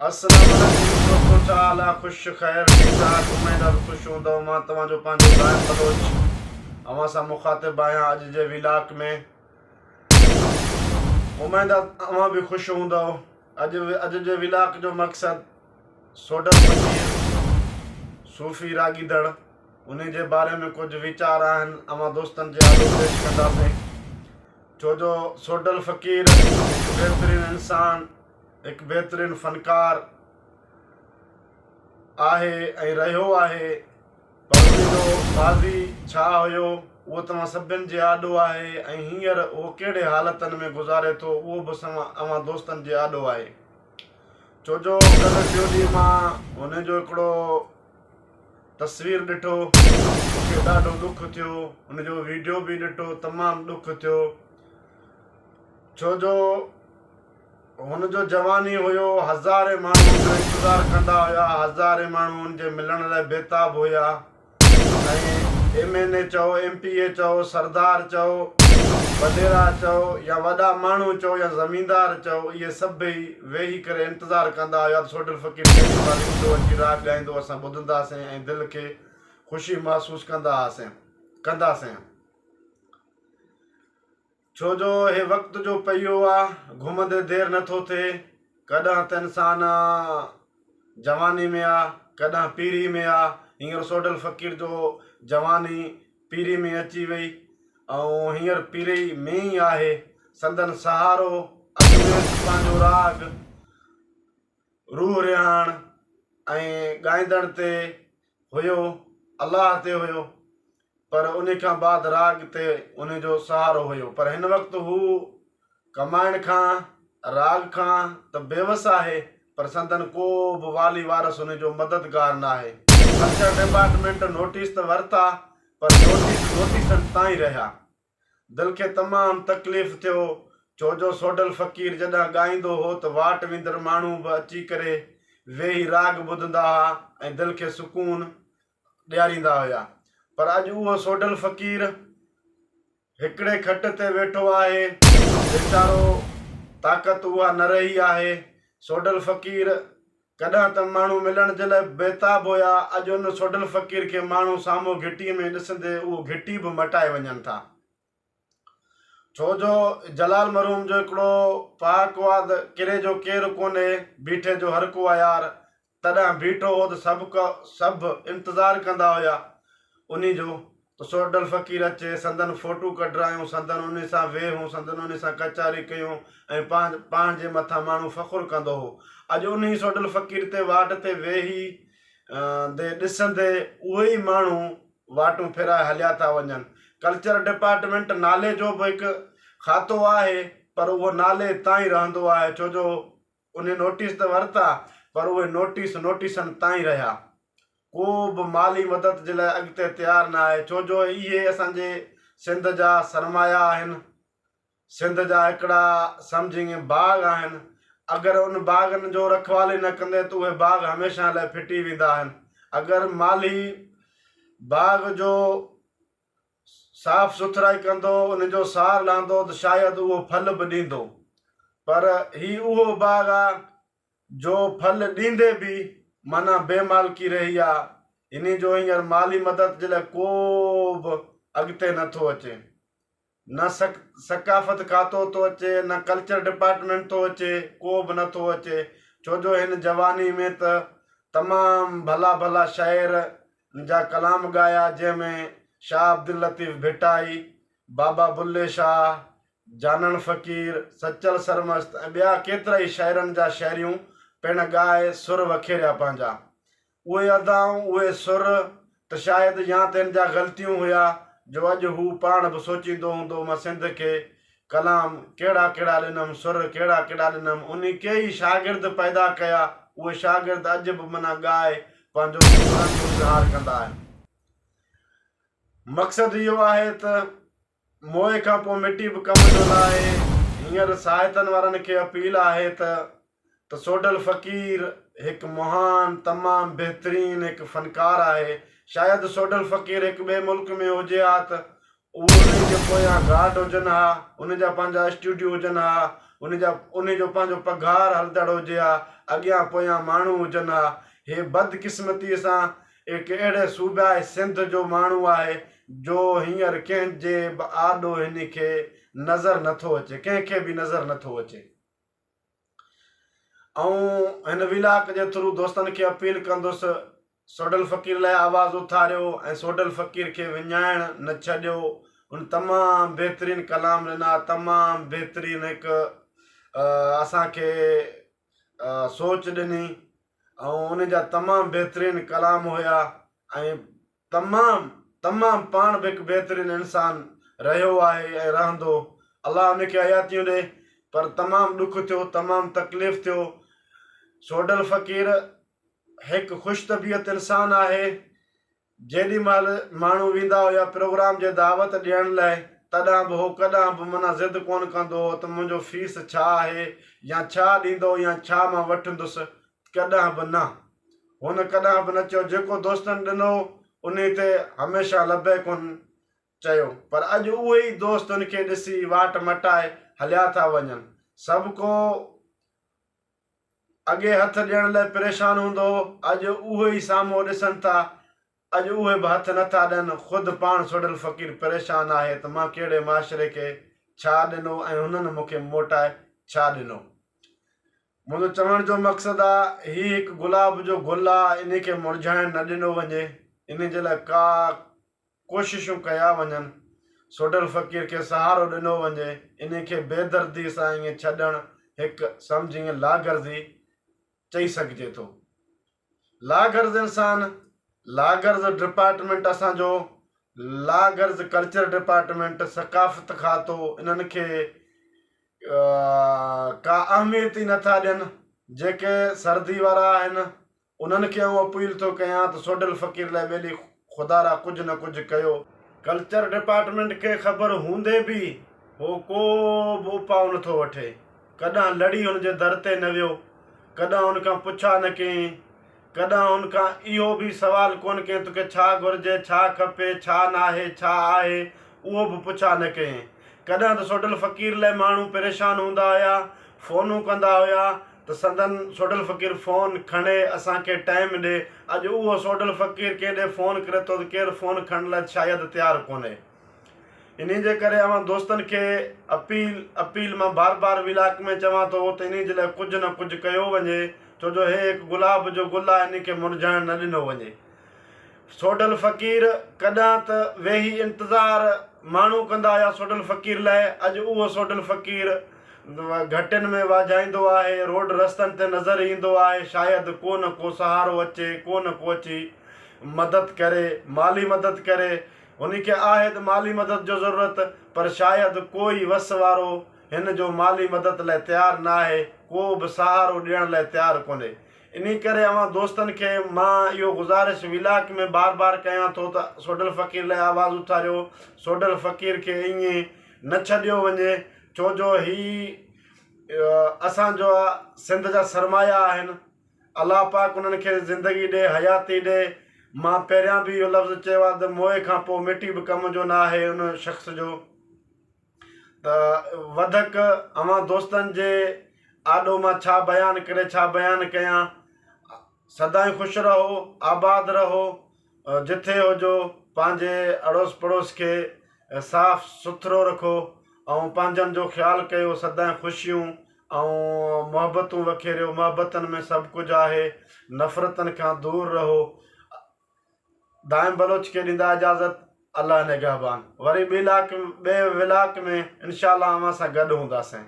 अस्सलाम वालेकुम दोस्तों, छा हाल आहे? ख़ुशि ख़ैर ठीक ठाक, उमेद आहे ख़ुशि हूंदव। मां तव्हांजो पंहिंजो गाइब बलोच अव्हां सां मुख़ातिब आहियां अॼु जे विलाक में। उमेद आहे अव्हां बि ख़ुशि हूंदव। अॼु जे विलाक जो मक़सदु सोडल फ़क़ीर सूफ़ी राॻीदड़ उन जे बारे में कुझु वीचार आहिनि, अव्हां दोस्तनि जे आॾो पेश कंदासीं। छो जो सोडल फ़क़ीर हिकु बहितरीनु इंसान, हिकु बहितरीनु फ़नकार आहे ऐं रहियो आहे, पर उनजो माज़ी छा हुयो उहो तव्हां सभिनि जे आॾो आहे ऐं हींअर उहो कहिड़े हालतनि में गुज़ारे थो उहो बि अव्हां दोस्तनि जे आॾो आहे। छो जो कल्ह टियों ॾींहुं मां हुनजो हिकिड़ो तस्वीर ॾिठो, मूंखे ॾाढो ॾुखु थियो। हुनजो वीडियो बि ॾिठो, तमामु ॾुखु थियो। छो जो हुनजो जवानी हुयो, हज़ारे माण्हू जो इंतज़ारु कंदा हुया, हज़ारे माण्हू हुनजे मिलण लाइ बेताब हुया। ऐं MNA चओ, MPA चओ, सरदार चओ, वॾेरा चओ या वॾा माण्हू चओ या ज़मींदार चओ, इहे सभई वेही करे इंतज़ारु कंदा हुया सोडल फ़क़ीर केॾी महिल ईंदो, अची राॻ ॻाईंदो, असां ॿुधंदासीं ऐं दिलि खे ख़ुशी महसूसु कंदासीं। छो जो हे वक़्तु जो पहियो आहे, घुमंदे देरि नथो थिए। कॾहिं त इंसान जवानी में आहे, कॾहिं पीरी में आहे। हींअर सोडल फ़क़ीर जो जवानी पीरी में अची वई ऐं हींअर पीरी में ई आहे। संदन सहारो पंहिंजो राग रूह रिहाण ऐं ॻाईंदड़ ते हुयो, अलाह ते हुयो, पर उन खां बाद राग ते उनजो सहारो हुयो। पर हिन वक़्तु हू कमाइण खां, राग खां त बेवस आहे, पर संदन को बि वाली वारस उनजो मददगार न आहे। कल्चर डिपार्टमेंट नोटिस त वरिता, पर नोटिसनि ताईं रहिया। दिलि खे तमामु तकलीफ़ थियो। छो जो सोडल फ़क़ीर जॾहिं ॻाईंदो हो त वाट विंदड़ माण्हू बि अची करे वेही राग ॿुधंदा हुआ ऐं दिलि खे सुकून ॾियारींदा हुया। पर अॼु उहो सोडल फ़क़ीर हिकिड़े खट ते वेठो आहे, वीचारो ताक़त उहा न रही आहे। सोडल फ़क़ीर कॾहिं त माण्हू मिलण जे लाइ बेताब हुया, अॼु उन सोडल फ़क़ीर खे माण्हू साम्हूं घिटीअ में ॾिसंदे उहो घिटी बि मटाए वञनि था। छो जो जलाल मरहूम जो हिकिड़ो पाक वाद किरे जो केरु कोन्हे, बीठे जो हर को आहे यार। तॾहिं बीठो हो त सभु इंतज़ारु कंदा हुया उन जो त सोडल फ़क़ीर अचे, संदन फ़ोटू कढायूं, संदन उन सां वेहूं, संदन उन सां कचारी कयूं ऐं पाण जे मथां माण्हू फ़ख़ुरु कंदो हो। अॼु उन ई सोडल फ़क़ीर ते वाट ते वेही ॾिसंदे उहे ई माण्हू वाटूं फिराए हलिया था वञनि। कल्चर डिपार्टमेंट नाले जो बि हिकु खातो आहे, पर उहो नाले ताईं रहंदो आहे। छो जो उन नोटिस त वरिता, पर उहे नोटिसनि ताईं रहिया। को बि माली मदद जे लाइ अॻिते तयारु न आहे। छो जो इहे असांजे सिंध जा सरमाया आहिनि, सिंध जा हिकिड़ा सम्झी बाग़ आहिनि। अगरि उन बाग़नि जो रखवाली न कंदे त उहे बाग़ हमेशह लाइ फिटी वेंदा आहिनि। अगरि माली बाग़ जो साफ़ सुथराई कंदो, उनजो सार लहंदो, त शायदि उहो फल बि ॾींदो। पर ही उहो बाग़ आहे जो फल ॾींदे बि माना बेमालकी रही आहे। इन जो हींअर माली मदद जे लाइ को बि अॻिते नथो अचे, न सकाफ़त खातो थो अचे, न कल्चर डिपार्टमेंट थो अचे, को बि नथो अचे। छो जो हिन जवानी में त तमामु भला भला शाइर जा कलाम ॻाया, जंहिंमें शाह अब्दुल लतीफ़ भिटाई, बाबा बुल्ले शाह, जानन फ़क़ीर, सचल सरमस्त ऐं ॿिया केतिरा ई शाइरनि जा शाइरियूं पिण ॻाए सुर वखेरिया पंहिंजा। उहे अदाऊं, उहे सुर त शायदि या त हिन जा ग़लतियूं हुया जो अॼु हू पाण बि सोचींदो हूंदो, मां सिंध खे कलाम कहिड़ा कहिड़ा ॾिनमि, सुर कहिड़ा कहिड़ा ॾिनमि। उन के ई शागिर्द पैदा कया, उहे शागिर्द अॼु बि माना ॻाए पंहिंजो इज़हार कंदा आहिनि। मक़सदु इहो आहे त मोए खां पोइ मिटी बि कम जो न आहे। हींअर साहित्यनि वारनि खे अपील आहे त सोडल फ़क़ीर हिकु महान, तमामु बहितरीनु हिकु फ़नकार आहे। शायदि सोडल फ़क़ीर हिकु ॿिए मुल्क में हुजे हा त उहो उन जे पोयां गार्ड हुजनि हा, उन जा पंहिंजा स्टूडियो हुजनि हा, उन जो पंहिंजो पघार हलंदड़ हुजे हा। अॻियां पोयां माण्हू हुजनि हा। हे बदकिस्मतीअ सां हिकु अहिड़े सूबे आहे सिंध जो माण्हू आहे जो हींअर कंहिंजे बि आॾो हिन खे नज़र नथो अचे, कंहिंखे बि नज़र नथो अचे। ऐं हिन विलाक जे थ्रू दोस्तनि खे अपील कंदुसि, सोडल फ़क़ीर लाइ आवाज़ उथारियो ऐं सोडल फ़क़ीर खे विञाइण न छॾियो। उन तमामु बहितरीन कलाम ॾिना, तमामु बहितरीन हिकु असांखे सोच ॾिनी ऐं उन जा तमामु बहितरीन कलाम हुया ऐं तमामु पाण बि हिकु बहितरीन इंसान रहियो आहे ऐं रहंदो। अलाह उनखे हयातियूं ॾे, पर तमामु ॾुख थियो, तमामु तकलीफ़ थियो। सोडल फ़क़ीर हिकु ख़ुशि तबियत इंसान आहे। जेॾी महिल माण्हू वेंदा हुया प्रोग्राम जे दावत ॾियण लाइ, तॾहिं बि हो कॾहिं बि माना ज़िद कोन कंदो हो त मुंहिंजो फीस छा आहे या छा ॾींदो या छा मां वठंदुसि, कॾहिं बि न। हुन कॾहिं बि न चयो। जेको दोस्तनि ॾिनो उन ते हमेशह लबे कोन चयो। पर अॼु उहे ई दोस्त उनखे ॾिसी वाट मटाए हलिया था वञनि। सभु को अॻे हथ ॾियण लाइ परेशान हूंदो हो, अॼु उहे ई साम्हूं ॾिसनि था, अॼु उहे बि हथ नथा ॾियनि। ख़ुदि पाण सोडल फ़क़ीर परेशान आहे त मां कहिड़े माशरे खे छा ॾिनो ऐं हुननि मूंखे मोटाए छा ॾिनो। मुंहिंजो चवण जो मक़सदु आहे, हीउ हिकु गुलाब जो गुल आहे, इन खे मुरझाइण न ॾिनो वञे। इन जे लाइ का कोशिशूं कया वञनि, सोडल फ़क़ीर खे सहारो ॾिनो वञे। इन खे बेदर्दी सां ईअं छॾणु हिकु सम्झ ईअं लागर्ज़ी चई सघिजे थो। लागर्ज़ इंसान, लागर्ज़ डिपार्टमेंट असांजो, लागर्ज़ कल्चर डिपार्टमेंट, सकाफ़त खातो, इन्हनि खे का अहमियत ई नथा ॾियनि। जेके सर्दी वारा आहिनि उन्हनि खे आउं अपील थो कयां त सोडल फ़क़ीर लाइ ॿेली ख़ुदा कुझु न कुझु कयो। कल्चर डिपार्टमेंट खे ख़बर हूंदे बि हो को बि उपाउ नथो वठे। कॾहिं लड़ी हुनजे दर ते न वियो, कॾहिं हुनखां पुछा न कयईं, कॾहिं हुनखां इहो बि सवाल कोन कयईं तोखे छा घुरिजे, छा खपे, छा नाहे, छा आहे, उहो बि पुछा न कयईं। कॾहिं त सोडल फ़क़ीर लाइ माण्हू परेशान हूंदा हुया, फ़ोनूं कंदा हुया त संदन सोडल फ़क़ीर फ़ोन खणे असांखे टाइम ॾे। अॼु उहो सोडल फ़क़ीर केॾे फ़ोन करे थो त केरु फ़ोन खणण लाइ शायदि तयारु कोन्हे। इन जे करे अवां दोस्तनि खे अपील मां बार बार विलाक में चवां थो त इन जे लाइ कुझु न कुझु कयो वञे, छो जो हे हिकु गुलाब जो गुल आहे, इन खे मुरझाइण न ॾिनो वञे। सोडल फ़क़ीर कॾहिं त वेही इंतज़ारु माण्हू कंदा हुया सोडल फ़क़ीर लाइ। अॼु उहो सोडल फ़क़ीर घटियुनि में वाजाईंदो आहे, रोड रस्तनि ते नज़र ईंदो आहे। शायदि को न को सहारो अचे, को न को अची मदद करे, माली मदद करे। उनखे आहे त माली मदद जो ज़रूरत, पर शायदि कोई वस वारो हिन जो माली मदद लाइ तयारु न आहे, को बि सहारो ॾियण लाइ तयारु कोन्हे। इन करे अवां दोस्तनि खे मां इहो गुज़ारिश विलाक में बार बार कयां थो त सोडल फ़क़ीर लाइ आवाज़ उथारियो, सोडल फ़क़ीर खे ईअं न छॾियो वञे, छो जो ही असांजो सिंध जा सरमाया आहिनि। अलाह पाक उन्हनि खे ज़िंदगी ॾे, हयाती ॾे। मां पहिरियां बि इहो लफ़्ज़ चयो आहे त मोए खां पोइ मिटी बि कम जो न आहे उन शख़्स जो। त वधीक अवां दोस्तनि जे आॾो मां छा बयानु करे छा बयानु कयां। सदाईं ख़ुशि रहो, आबाद रहो, जिथे हुजो पंहिंजे अड़ोस पड़ोस खे साफ़ सुथरो रखो ऐं पंहिंजनि जो ख़्यालु कयो। सदाईं ख़ुशियूं ऐं मोहबतूं वखेरियो। मोहबतनि में सभु कुझु आहे। नफ़रतनि खां दूरि रहो। दाइम बलोच खे ॾींदा इजाज़त। अल्लाह निगहबान। वरी ॿिए विलाक में इंशाअल्लाह अव्हां सां गॾु हूंदासीं।